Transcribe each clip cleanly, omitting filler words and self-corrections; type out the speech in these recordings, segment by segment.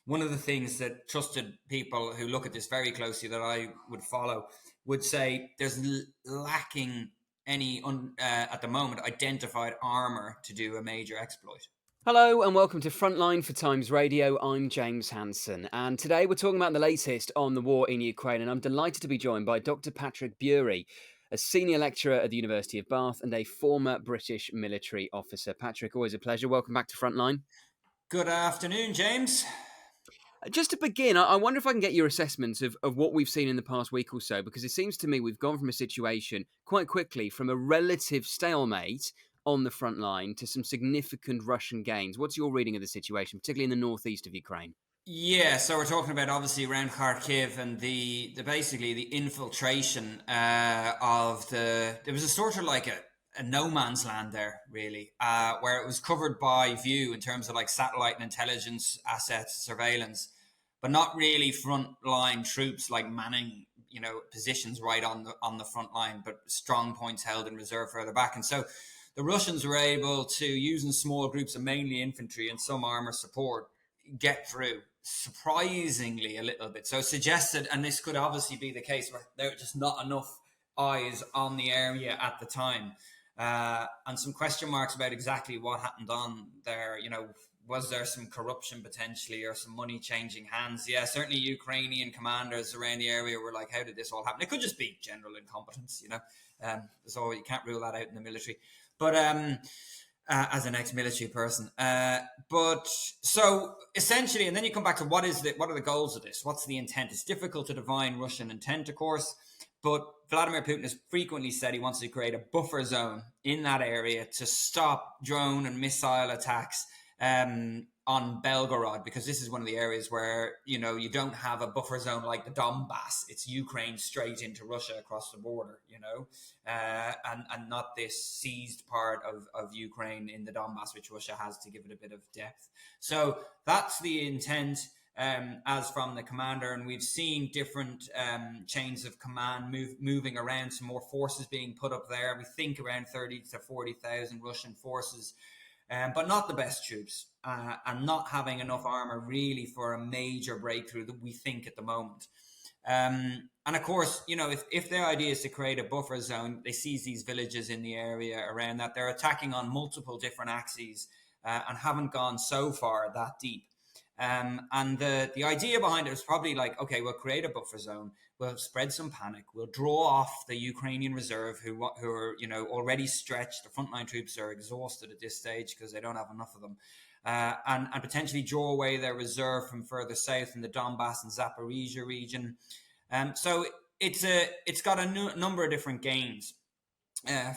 one of the things that trusted people who look at this very closely that I would follow would say there's lacking any, at the moment, identified armour to do a major exploit. Hello and welcome to Frontline for Times Radio. I'm James Hansen, and today we're talking about the latest on the war in Ukraine, and I'm delighted to be joined by Dr. Patrick Bury, a senior lecturer at the University of Bath and a former British military officer. Patrick, always a pleasure. Welcome back to Frontline. Good afternoon, James. Just to begin, I wonder if I can get your assessment of what we've seen in the past week or so, because it seems to me we've gone from a situation quite quickly from a relative stalemate on the front line to some significant Russian gains. What's your reading of the situation, particularly in the northeast of Ukraine? Yeah, so we're talking about obviously around Kharkiv and the basically the infiltration of the. There was a sort of like a no man's land there, really, where it was covered by view in terms of like satellite and intelligence assets, surveillance, but not really front line troops like manning, positions right on the front line, but strong points held in reserve further back. And so the Russians were able to, using small groups of mainly infantry and some armor support, get through surprisingly a little bit. So suggested, and this could obviously be the case, where there were just not enough eyes on the area at the time. And some question marks about exactly what happened on there. Was there some corruption potentially or some money changing hands? Yeah, certainly Ukrainian commanders around the area were like, how did this all happen? It could just be general incompetence, so you can't rule that out in the military. But as an ex-military person, but so essentially, and then you come back to what are the goals of this? What's the intent? It's difficult to divine Russian intent, of course, but Vladimir Putin has frequently said he wants to create a buffer zone in that area to stop drone and missile attacks on Belgorod, because this is one of the areas where you don't have a buffer zone like the Donbass. It's Ukraine straight into Russia across the border, and not this seized part of Ukraine in the Donbass, which Russia has to give it a bit of depth. So that's the intent. As from the commander, and we've seen different chains of command moving around, some more forces being put up there. We think around 30 to 40,000 Russian forces, but not the best troops, and not having enough armor really for a major breakthrough that we think at the moment. And of course, if their idea is to create a buffer zone, they seize these villages in the area around that. They're attacking on multiple different axes and haven't gone so far that deep. And the idea behind it is probably like, okay, we'll create a buffer zone, we'll spread some panic, we'll draw off the Ukrainian reserve who are already stretched. The frontline troops are exhausted at this stage because they don't have enough of them, and potentially draw away their reserve from further south in the Donbass and Zaporizhia region. So it's got a number of different gains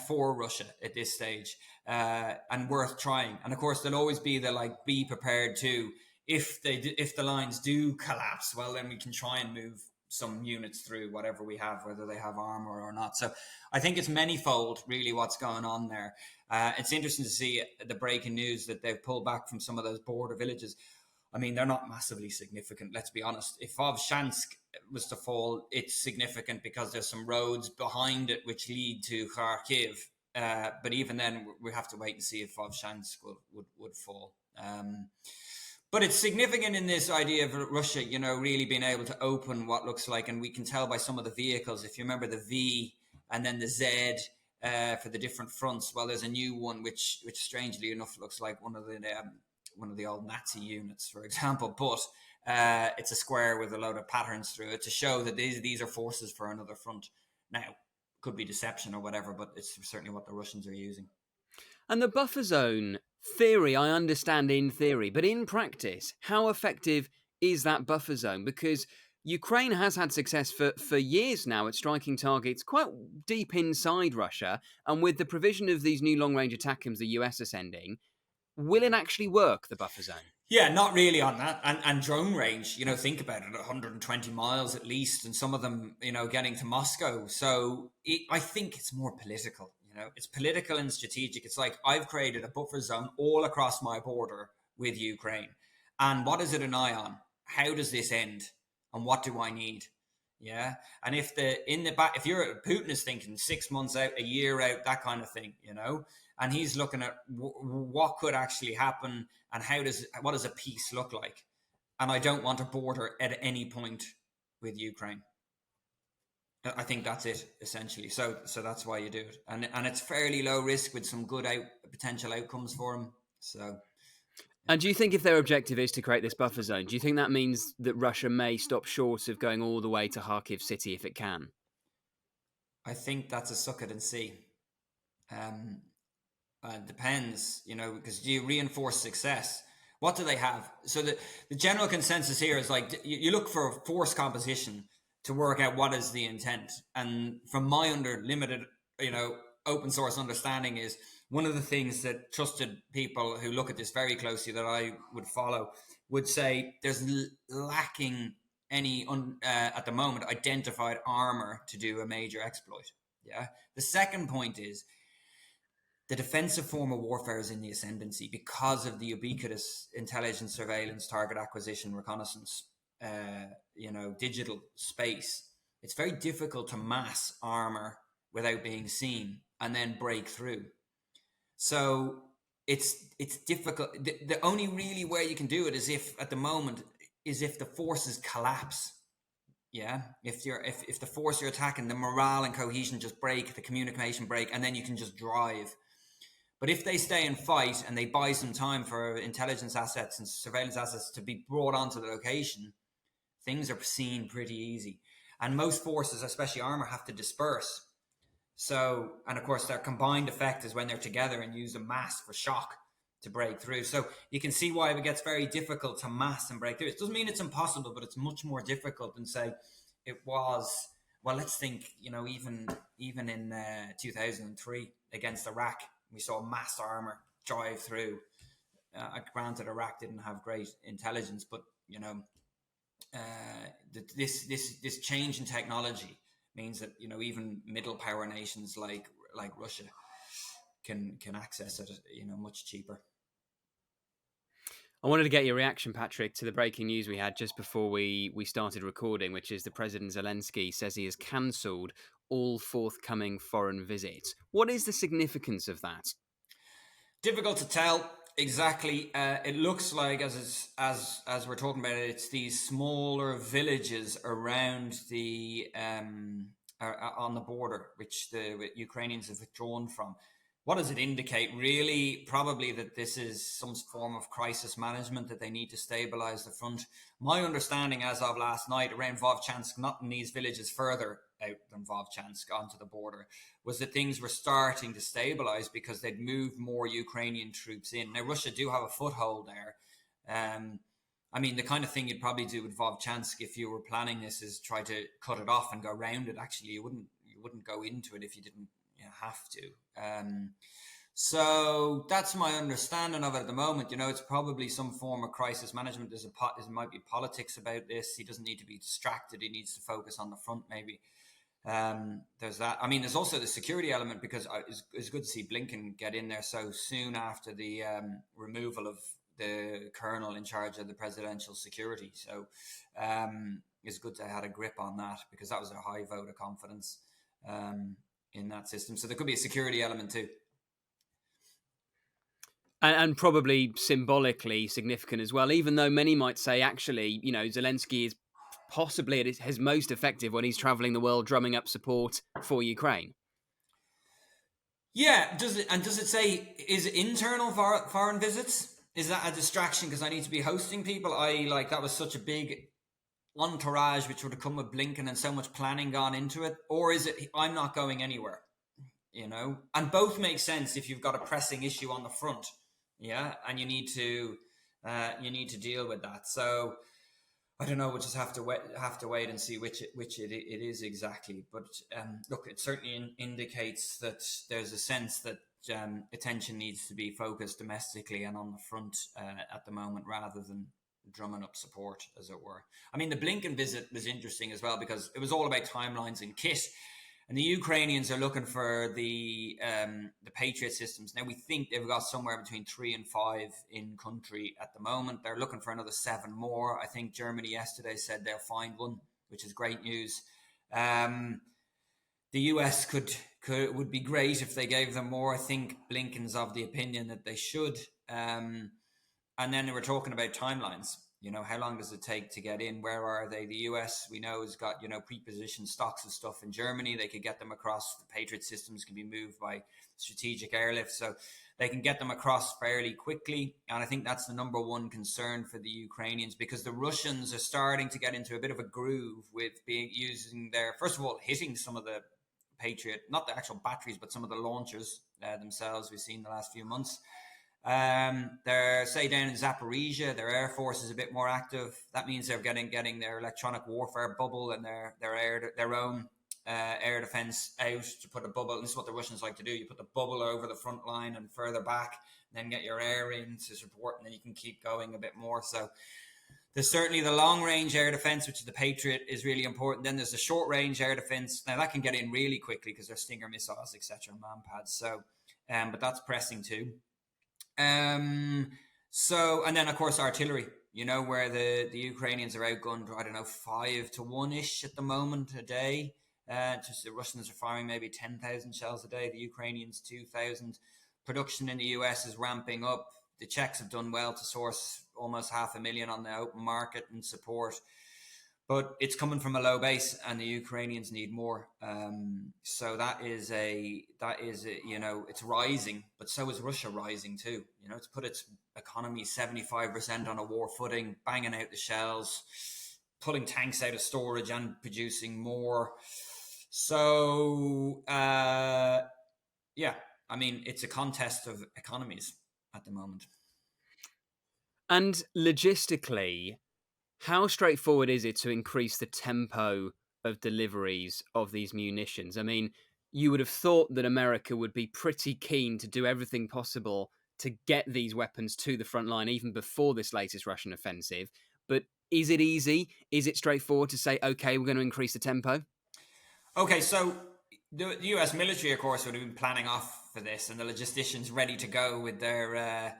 for Russia at this stage, and worth trying. And of course, there'll always be be prepared to. If the lines do collapse, well, then we can try and move some units through whatever we have, whether they have armor or not. So I think it's manifold, really, what's going on there. It's interesting to see the breaking news that they've pulled back from some of those border villages. I mean, they're not massively significant, let's be honest. If Vovchansk was to fall, it's significant because there's some roads behind it which lead to Kharkiv. But even then, we have to wait and see if Vovchansk would fall. But it's significant in this idea of Russia, really being able to open what looks like, and we can tell by some of the vehicles, if you remember the V and then the Z for the different fronts. Well, there's a new one which strangely enough looks like one of the old Nazi units, for example, but it's a square with a load of patterns through it to show that these are forces for another front. Now, could be deception or whatever, but it's certainly what the Russians are using. And the buffer zone theory, I understand in theory, but in practice, how effective is that buffer zone? Because Ukraine has had success for years now at striking targets quite deep inside Russia, and with the provision of these new long-range ATACMS the US are sending, will it actually work, the buffer zone? Yeah, not really on that. And drone range, think about it, 120 miles at least, and some of them, getting to Moscow. So I think it's more political. It's political and strategic. It's like, I've created a buffer zone all across my border with Ukraine. And what is it an eye on? How does this end? And what do I need? Yeah. And if Putin is thinking 6 months out, a year out, that kind of thing, and he's looking at what could actually happen and what does a peace look like? and I don't want a border at any point with Ukraine. I think that's it essentially. So that's why you do it, and it's fairly low risk with some good potential outcomes for them. So. And do you think if their objective is to create this buffer zone, do you think that means that Russia may stop short of going all the way to Kharkiv city if it can? I think that's a suck it and see. Um, depends, because you reinforce success. What do they have? So the general consensus here is like you look for a force composition to work out what is the intent. And from my limited, open source understanding is one of the things that trusted people who look at this very closely that I would follow would say there's lacking any at the moment identified armor to do a major exploit. Yeah. The second point is the defensive form of warfare is in the ascendancy because of the ubiquitous intelligence, surveillance, target acquisition, reconnaissance, digital space. It's very difficult to mass armor without being seen and then break through. So it's difficult. The only really way you can do it is if the forces collapse. Yeah, if the force you're attacking, the morale and cohesion just break, the communication break, and then you can just drive. But if they stay and fight and they buy some time for intelligence assets and surveillance assets to be brought onto the location, things are seen pretty easy. And most forces, especially armor, have to disperse. So, and of course, their combined effect is when they're together and use a mass for shock to break through. So you can see why it gets very difficult to mass and break through. It doesn't mean it's impossible, but it's much more difficult than say it was. Well, let's think, even in 2003 against Iraq, we saw mass armor drive through. Granted, Iraq didn't have great intelligence, but this change in technology means that even middle power nations like Russia can access it much cheaper. I wanted to get your reaction, Patrick, to the breaking news we had just before we started recording, which is the President Zelensky says he has cancelled all forthcoming foreign visits. What is the significance of that? Difficult to tell exactly. It looks like, as we're talking about it, it's these smaller villages around the on the border, which the Ukrainians have withdrawn from. What does it indicate? Really, probably that this is some form of crisis management, that they need to stabilize the front. My understanding as of last night around Vovchansk, not in these villages further out than Vovchansk onto the border, was that things were starting to stabilize because they'd moved more Ukrainian troops in. Now, Russia do have a foothold there. The kind of thing you'd probably do with Vovchansk if you were planning this is try to cut it off and go around it. Actually, you wouldn't go into it if you didn't have to. So that's my understanding of it at the moment. It's probably some form of crisis management. There might be politics about this. He doesn't need to be distracted. He needs to focus on the front, maybe. There's that. There's also the security element, because it's good to see Blinken get in there so soon after the removal of the colonel in charge of the presidential security. So it's good to have a grip on that, because that was a high vote of confidence in that system. So there could be a security element too. And probably symbolically significant as well, even though many might say, actually, Zelensky is possibly at his most effective when he's traveling the world drumming up support for Ukraine. Yeah, does it say, is it internal foreign visits? Is that a distraction because I need to be hosting people? That was such a big entourage which would have come with Blinken and so much planning gone into it? Or is it, I'm not going anywhere? And both make sense if you've got a pressing issue on the front, and you need to deal with that. So I don't know. We'll just have to wait and see which it is exactly. But look, it certainly indicates that there's a sense that attention needs to be focused domestically and on the front at the moment, rather than drumming up support, as it were. The Blinken visit was interesting as well, because it was all about timelines and kit. And the Ukrainians are looking for the Patriot systems. Now, we think they've got somewhere between 3 and 5 in country at the moment. They're looking for another 7 more. I think Germany yesterday said they'll find one, which is great news. The US would be great if they gave them more. I think Blinken's of the opinion that they should. And then they were talking about timelines. You know, how long does it take to get in? Where are they? The US, we know, has got, pre-positioned stocks of stuff in Germany. They could get them across. The Patriot systems can be moved by strategic airlift. So they can get them across fairly quickly. And I think that's the number one concern for the Ukrainians, because the Russians are starting to get into a bit of a groove with using their, first of all, hitting some of the Patriot, not the actual batteries, but some of the launchers themselves we've seen the last few months. They're, say, down in Zaporizhia, their air force is a bit more active. That means they're getting their electronic warfare bubble and their own air defense out to put a bubble. And this is what the Russians like to do. You put the bubble over the front line and further back, and then get your air in to support, and then you can keep going a bit more. So there's certainly the long range air defense, which is the Patriot, is really important. Then there's the short range air defense. Now that can get in really quickly because there's Stinger missiles, etc., man pads. So, but that's pressing too. So, and then of course artillery, where the Ukrainians are outgunned, I don't know, 5-1 ish at the moment a day. Just the Russians are firing maybe 10,000 shells a day. The Ukrainians 2,000. Production in the US is ramping up. The Czechs have done well to source almost 500,000 on the open market and support. But it's coming from a low base, and the Ukrainians need more. So it's rising, but so is Russia rising too. It's put its economy 75% on a war footing, banging out the shells, pulling tanks out of storage and producing more. So, it's a contest of economies at the moment. And logistically, how straightforward is it to increase the tempo of deliveries of these munitions? I mean, you would have thought that America would be pretty keen to do everything possible to get these weapons to the front line even before this latest Russian offensive. But is it easy? Is it straightforward to say, okay, we're going to increase the tempo? Okay, so the US military, of course, would have been planning off for this, and the logisticians ready to go with their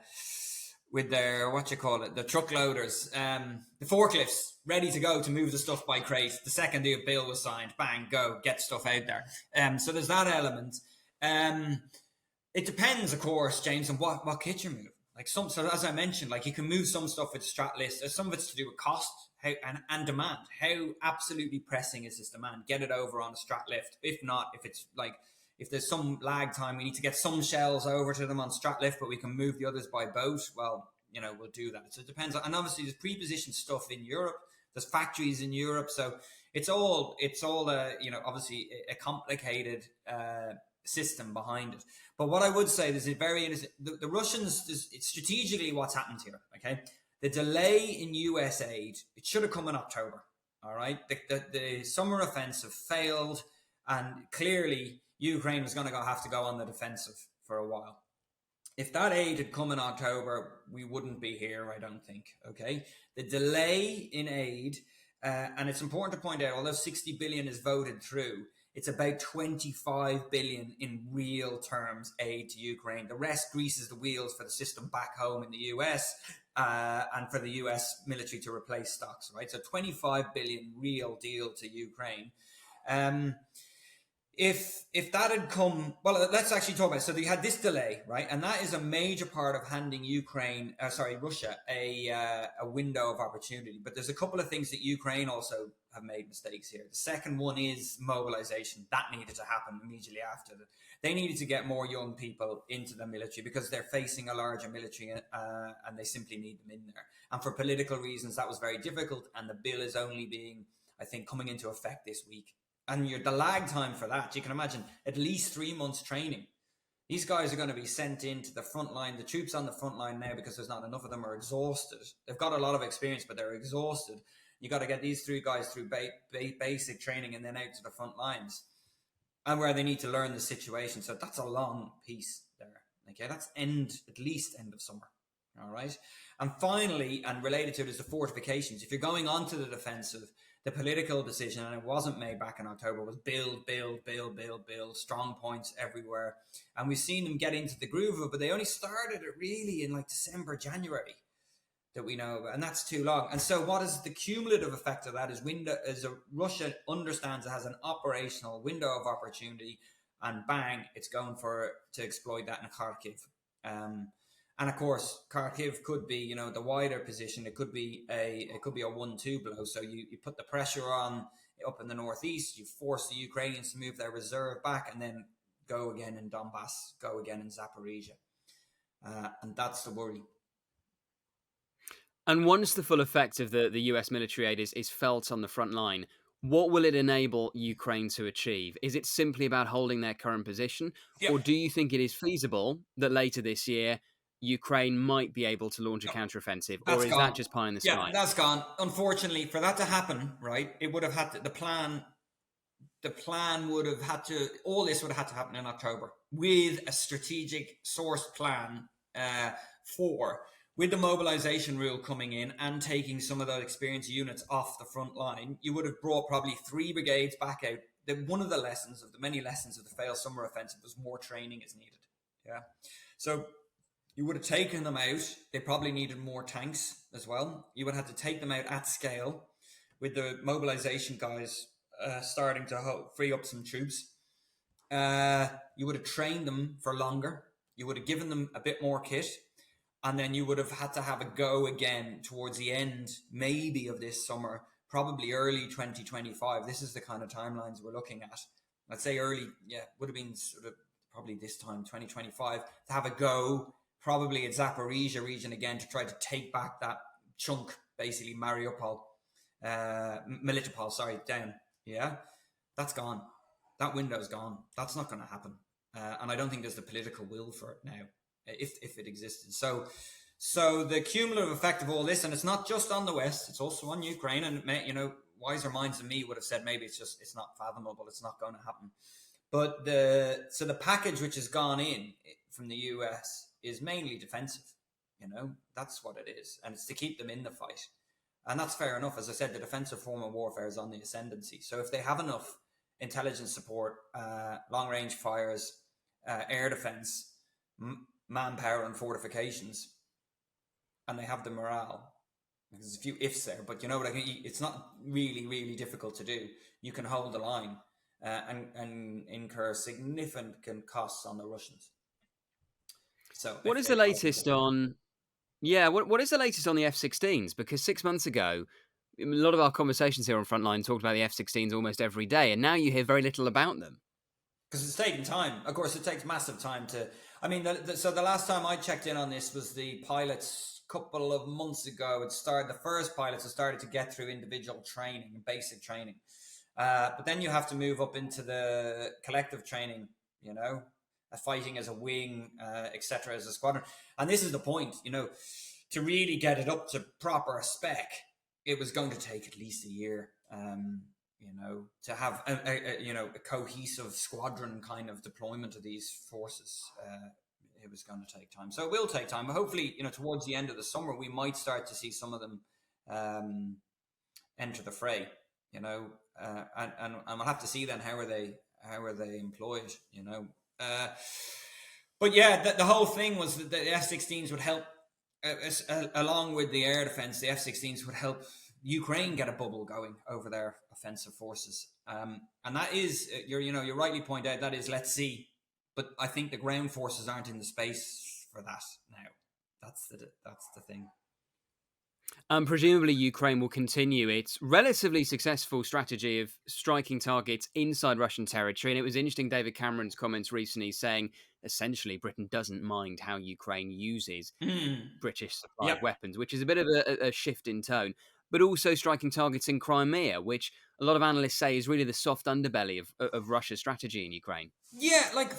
the truck loaders, the forklifts ready to go to move the stuff by crate. The second the bill was signed, bang, go, get stuff out there. So there's that element. It depends, of course, James, on what kit you're moving. So as I mentioned, you can move some stuff with strat list. Some of it's to do with cost and demand. How absolutely pressing is this demand? Get it over on a strat lift. If not, if there's some lag time, we need to get some shells over to them on strat lift, but we can move the others by boat. Well, we'll do that. So it depends. And obviously there's pre-positioned stuff in Europe. There's factories in Europe. So it's all obviously a complicated system behind it. But what I would say is the Russians, it's strategically what's happened here. Okay. The delay in US aid, it should have come in October. All right. The summer offensive failed, and clearly Ukraine was going to have to go on the defensive for a while. If that aid had come in October, we wouldn't be here, I don't think. Okay. The delay in aid, and it's important to point out, although 60 billion is voted through, it's about 25 billion in real terms aid to Ukraine. The rest greases the wheels for the system back home in the US, and for the US military to replace stocks, right? So 25 billion real deal to Ukraine. If that had come, well, let's actually talk about it. So you had this delay, right? And that is a major part of handing Russia a window of opportunity. But there's a couple of things that Ukraine also have made mistakes here. The second one is mobilization. That needed to happen immediately after. They needed to get more young people into the military because they're facing a larger military, and they simply need them in there. And for political reasons, that was very difficult. And the bill is only being, I think, coming into effect this week. And the lag time for that, you can imagine at least 3 months training. These guys are going to be sent into the front line. The troops on the front line now, because there's not enough of them, are exhausted. They've got a lot of experience, but they're exhausted. You got to get these 3 guys through basic training and then out to the front lines, and where they need to learn the situation. So that's a long piece there. Okay, that's at least end of summer. All right. And finally, and related to it, is the fortifications. If you're going on to the defensive, the political decision, and it wasn't made back in October, was build, strong points everywhere. And we've seen them get into the groove of it, but they only started it really in December, January, that we know about. And that's too long. And so what is the cumulative effect of that is Russia understands it has an operational window of opportunity, and bang, it's going to exploit that in Kharkiv. And of course, Kharkiv could be, the wider position. It could be a 1-2 blow. So you put the pressure on up in the northeast. You force the Ukrainians to move their reserve back, and then go again in Donbass, go again in Zaporizhia, and that's the worry. And once the full effect of the US military aid is felt on the front line, what will it enable Ukraine to achieve? Is it simply about holding their current position? Yeah, Or do you think it is feasible that later this year, Ukraine might be able to launch a no, counteroffensive? Or that's is that gone. just pie in the Yeah, sky? that's gone. Unfortunately, for that to happen, right, it would have had to, the plan. The plan would have had to. All this would have had to happen in October with a strategic source plan for. With the mobilization rule coming in and taking some of those experienced units off the front line, you would have brought probably 3 brigades back out. One of the lessons of the many lessons of the failed summer offensive was more training is needed. Yeah. So you would have taken them out. They probably needed more tanks as well. You would have to take them out at scale with the mobilization guys starting to free up some troops. You would have trained them for longer. You would have given them a bit more kit. And then you would have had to have a go again towards the end, maybe of this summer, probably early 2025. This is the kind of timelines we're looking at. Let's say early, would have been sort of probably this time, 2025, to have a go, probably at Zaporizhia region again, to try to take back that chunk, basically Mariupol, Melitopol, down. Yeah, that's gone. That window's gone. That's not going to happen. And I don't think there's the political will for it now, if it existed. So the cumulative effect of all this, and it's not just on the West, it's also on Ukraine. And wiser minds than me would have said maybe it's not fathomable, it's not going to happen. But the package which has gone in from the US is mainly defensive. That's what it is, and it's to keep them in the fight. And that's fair enough. As I said, the defensive form of warfare is on the ascendancy. So if they have enough intelligence support, long-range fires, air defense, manpower and fortifications, and they have the morale, there's a few ifs there, but it's not really, really difficult to do. You can hold the line and incur significant costs on the Russians. So what is the latest on... Yeah, what is the latest on the F-16s? Because 6 months ago, a lot of our conversations here on Frontline talked about the F-16s almost every day, and now you hear very little about them. Because it's taking time. Of course, it takes massive time to... I mean, so the last time I checked in on this was the pilots a couple of months ago. The first pilots had started to get through individual training and basic training. But then you have to move up into the collective training, fighting as a wing, etc., as a squadron. And this is the point, to really get it up to proper spec, it was going to take at least a year. To have a cohesive squadron kind of deployment of these forces, it was going to take time. So it will take time. But hopefully, towards the end of the summer, we might start to see some of them enter the fray. And we'll have to see then how are they employed. But yeah, the whole thing was that the F-16s would help, along with the air defense. The F-16s would help Ukraine get a bubble going over their offensive forces, and that is you rightly point out that is let's see, but I think the ground forces aren't in the space for that now. That's the thing. Presumably, Ukraine will continue its relatively successful strategy of striking targets inside Russian territory. And it was interesting, David Cameron's comments recently saying, essentially, Britain doesn't mind how Ukraine uses British supplied weapons, which is a bit of a shift in tone. But also striking targets in Crimea, which a lot of analysts say is really the soft underbelly of Russia's strategy in Ukraine. Yeah, like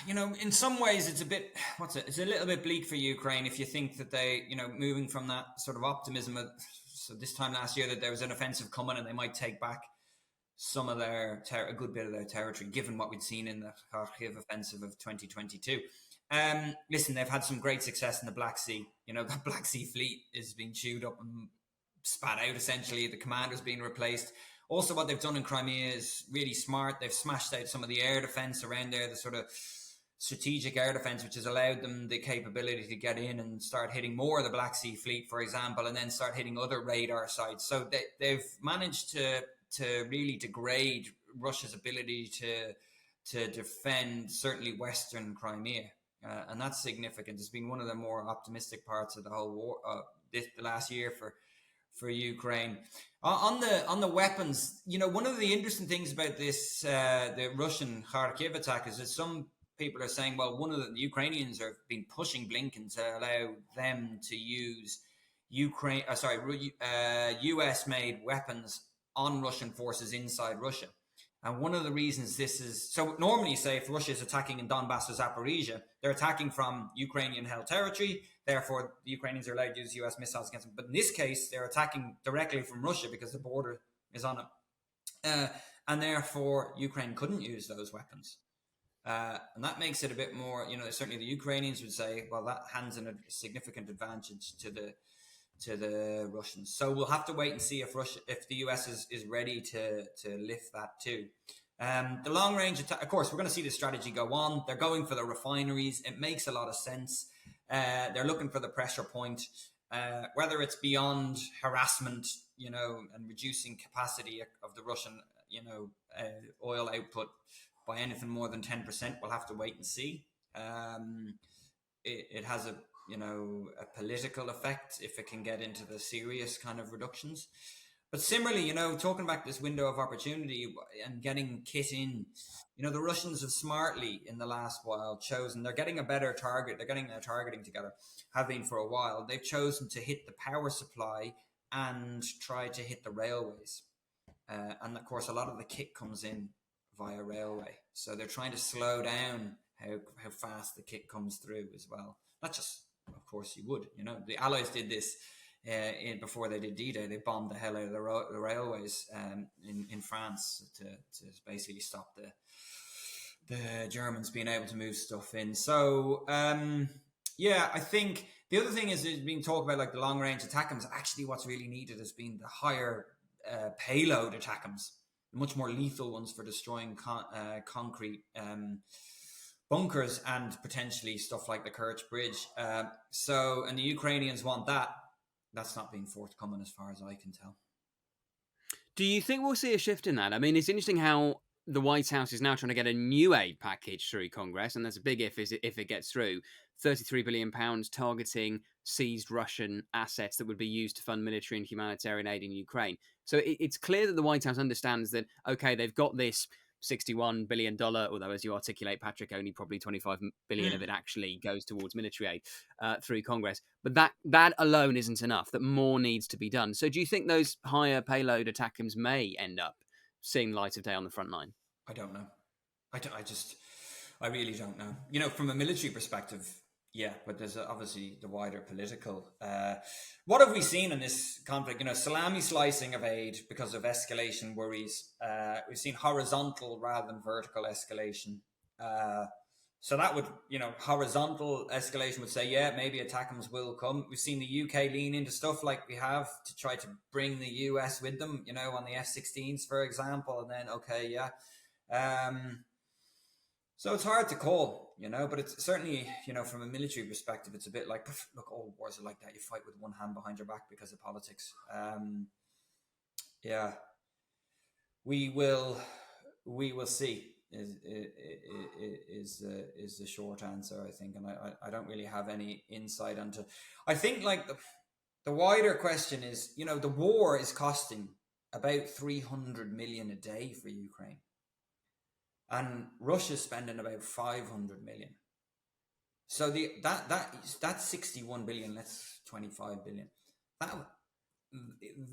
in some ways it's a bit, it's a little bit bleak for Ukraine if you think that they, moving from that sort of optimism so this time last year that there was an offensive coming and they might take back some of a good bit of their territory, given what we'd seen in the Kharkiv offensive of 2022. Listen, they've had some great success in the Black Sea. The Black Sea fleet is being chewed up and spat out, essentially. The commander's being replaced. Also, what they've done in Crimea is really smart. They've smashed out some of the air defense around there, the sort of strategic air defense, which has allowed them the capability to get in and start hitting more of the Black Sea fleet, for example, and then start hitting other radar sites. So they've managed to really degrade Russia's ability to defend certainly Western Crimea. and that's significant. It's been one of the more optimistic parts of the whole war, the last year for Ukraine. On the weapons, one of the interesting things about this the Russian Kharkiv attack is that some people are saying, well, one of the Ukrainians have been pushing Blinken to allow them to use US made weapons on Russian forces inside Russia. And one of the reasons this is so, normally, say, if Russia is attacking in Donbass or Zaporizhia, they're attacking from Ukrainian held territory. Therefore, the Ukrainians are allowed to use US missiles against them. But in this case, they're attacking directly from Russia because the border is on it. And therefore, Ukraine couldn't use those weapons. And that makes it a bit more, certainly the Ukrainians would say, well, that hands in a significant advantage to the Russians. So we'll have to wait and see if the US is ready to lift that too. The long range attack, of course, we're going to see the strategy go on. They're going for the refineries. It makes a lot of sense. They're looking for the pressure point, whether it's beyond harassment, and reducing capacity of the Russian, oil output by anything more than 10%. We'll have to wait and see. It has a political effect if it can get into the serious kind of reductions. But similarly, talking about this window of opportunity and getting kit in, the Russians have smartly in the last while chosen, they're getting a better target, they're getting their targeting together, have been for a while. They've chosen to hit the power supply and try to hit the railways. And of course, a lot of the kit comes in via railway. So they're trying to slow down how fast the kit comes through as well. Not just, of course, you would. The Allies did this before they did D-Day. They bombed the hell out of the railways in France to basically stop the Germans being able to move stuff in. So, I think the other thing is there's been talk about like the long-range ATACMS. Actually, what's really needed has been the higher payload ATACMS, the much more lethal ones for destroying concrete bunkers and potentially stuff like the Kerch Bridge. And the Ukrainians want that. That's not being forthcoming as far as I can tell. Do you think we'll see a shift in that? I mean, it's interesting how the White House is now trying to get a new aid package through Congress, and there's a big if it gets through. £33 billion targeting seized Russian assets that would be used to fund military and humanitarian aid in Ukraine. So it's clear that the White House understands that, okay, they've got this $61 billion, although as you articulate, Patrick, only probably $25 billion of it actually goes towards military aid through Congress. But that alone isn't enough, that more needs to be done. So do you think those higher payload ATACMS may end up seeing light of day on the front line? I don't know. I really don't know. From a military perspective, yeah, but there's obviously the wider political. What have we seen in this conflict? Salami slicing of aid because of escalation worries. We've seen horizontal rather than vertical escalation. So that would, horizontal escalation would say, yeah, maybe ATACMS will come. We've seen the UK lean into stuff like we have to try to bring the US with them, on the F-16s, for example, and then, okay, yeah. So it's hard to call, but it's certainly, from a military perspective, it's a bit like, look, all wars are like that. You fight with one hand behind your back because of politics. We will see is the short answer, I think. And I don't really have any insight into, I think like the wider question is, the war is costing about 300 million a day for Ukraine. And Russia's spending about 500 million. So that's 61 billion. That's 25 billion. That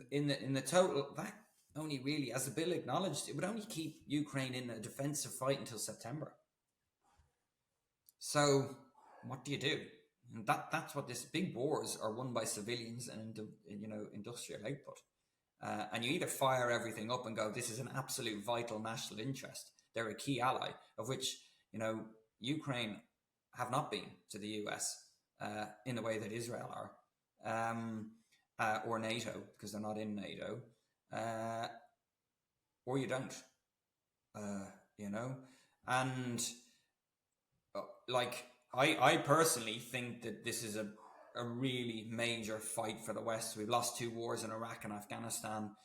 in the total, that only really, as the bill acknowledged, it would only keep Ukraine in a defensive fight until September. So what do you do? And that's what this big wars are won by civilians and industrial output. And you either fire everything up and go, this is an absolute vital national interest. They're a key ally, of which, Ukraine have not been to the US in the way that Israel are, or NATO, because they're not in NATO, or you don't, And like, I personally think that this is a really major fight for the West. We've lost 2 wars in Iraq and Afghanistan.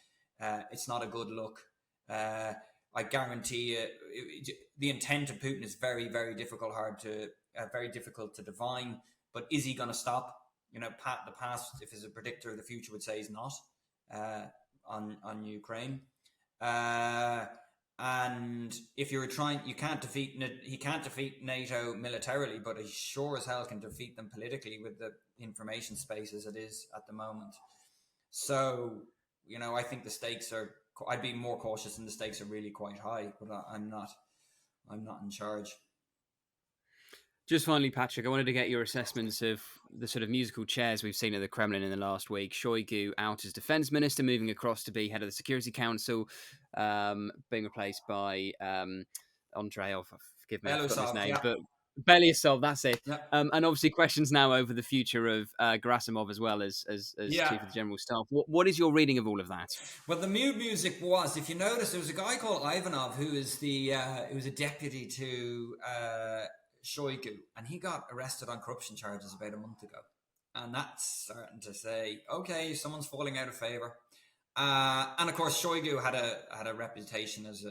It's not a good look. I guarantee you, the intent of Putin is very, very hard to very difficult to divine. But is he going to stop? You know, the past, if he's a predictor of the future, would say he's not on Ukraine. And if you're trying, he can't defeat NATO militarily, but he sure as hell can defeat them politically with the information space as it is at the moment. So, you know, I think the stakes are. I'd be more cautious, and the stakes are really quite high. But I'm not in charge. Just finally, Patrick, I wanted to get your assessments of the sort of musical chairs we've seen at the Kremlin in the last week. Shoigu out as defense minister, moving across to be head of the Security Council, being replaced by Andrei, forgive me, I've forgotten his name, but Belyasov, that's it. Yeah. And obviously questions now over the future of Gerasimov as well as Chief of the General Staff. What is your reading of all of that? Well, the mood music was, if you notice, there was a guy called Ivanov who was a deputy to Shoigu, and he got arrested on corruption charges about a month ago. And that's starting to say, okay, someone's falling out of favor. And of course, Shoigu had a reputation as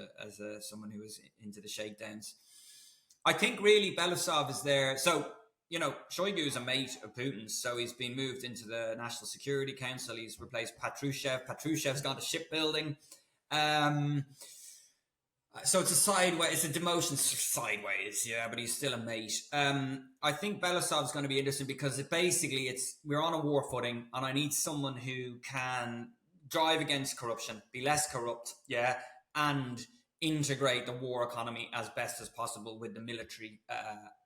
someone who was into the shakedowns. I think really Belousov is there. So, you know, Shoigu is a mate of Putin's, so he's been moved into the National Security Council. He's replaced Patrushev. Patrushev's gone to shipbuilding. So it's a demotion sideways, yeah, but he's still a mate. I think Belousov's going to be interesting because we're on a war footing, and I need someone who can drive against corruption, be less corrupt, yeah, and integrate the war economy as best as possible with the military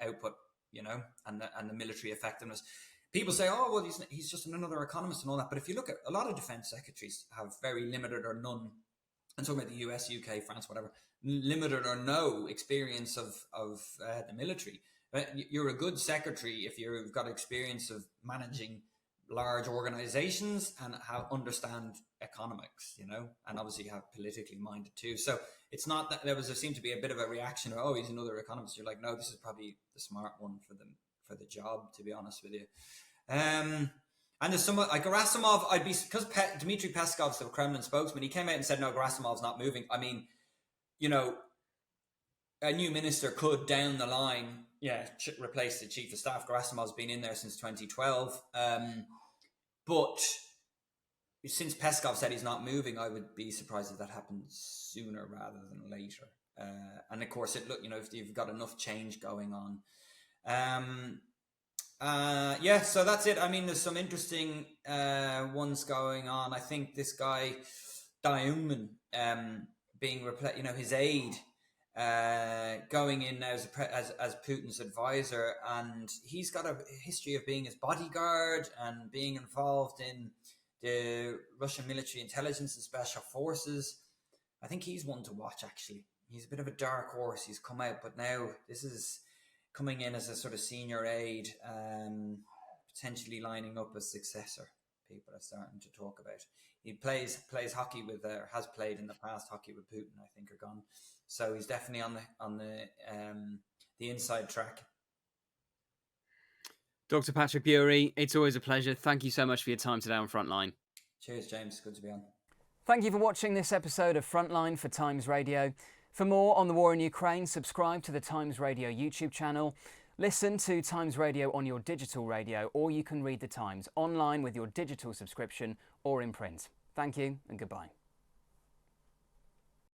output, you know, and the military effectiveness. People say, oh, well, he's just another economist and all that. But if you look at a lot of defense secretaries have very limited or none, I'm talking about the US, UK, France, whatever, limited or no experience of the military. You're a good secretary if you've got experience of managing large organizations and understand economics, you know, and obviously have politically minded too. So it's not that there seemed to be a bit of a reaction of, oh, he's another economist. You're like, no, this is probably the smart one for the job, to be honest with you. And there's someone like Gerasimov, because Dmitry Peskov's the Kremlin spokesman, he came out and said, no, Gerasimov's not moving. I mean, you know, a new minister could down the line, replace the chief of staff. Gerasimov's been in there since 2012. But since Peskov said he's not moving, I would be surprised if that happens sooner rather than later. And of course, if you've got enough change going on. So that's it. I mean, there's some interesting ones going on. I think this guy Dayunman being replaced, you know, his aide going in now as Putin's advisor, and he's got a history of being his bodyguard and being involved in the Russian military intelligence and special forces. I think he's one to watch, actually. He's a bit of a dark horse. He's come out, but now this is coming in as a sort of senior aide, potentially lining up a successor. People are starting to talk about. He plays hockey with, has played in the past hockey with Putin, I think, are gone. So he's definitely on the inside track. Dr. Patrick Bury, it's always a pleasure. Thank you so much for your time today on Frontline. Cheers, James. Good to be on. Thank you for watching this episode of Frontline for Times Radio. For more on the war in Ukraine, subscribe to the Times Radio YouTube channel. Listen to Times Radio on your digital radio, or you can read the Times online with your digital subscription or in print. Thank you and goodbye.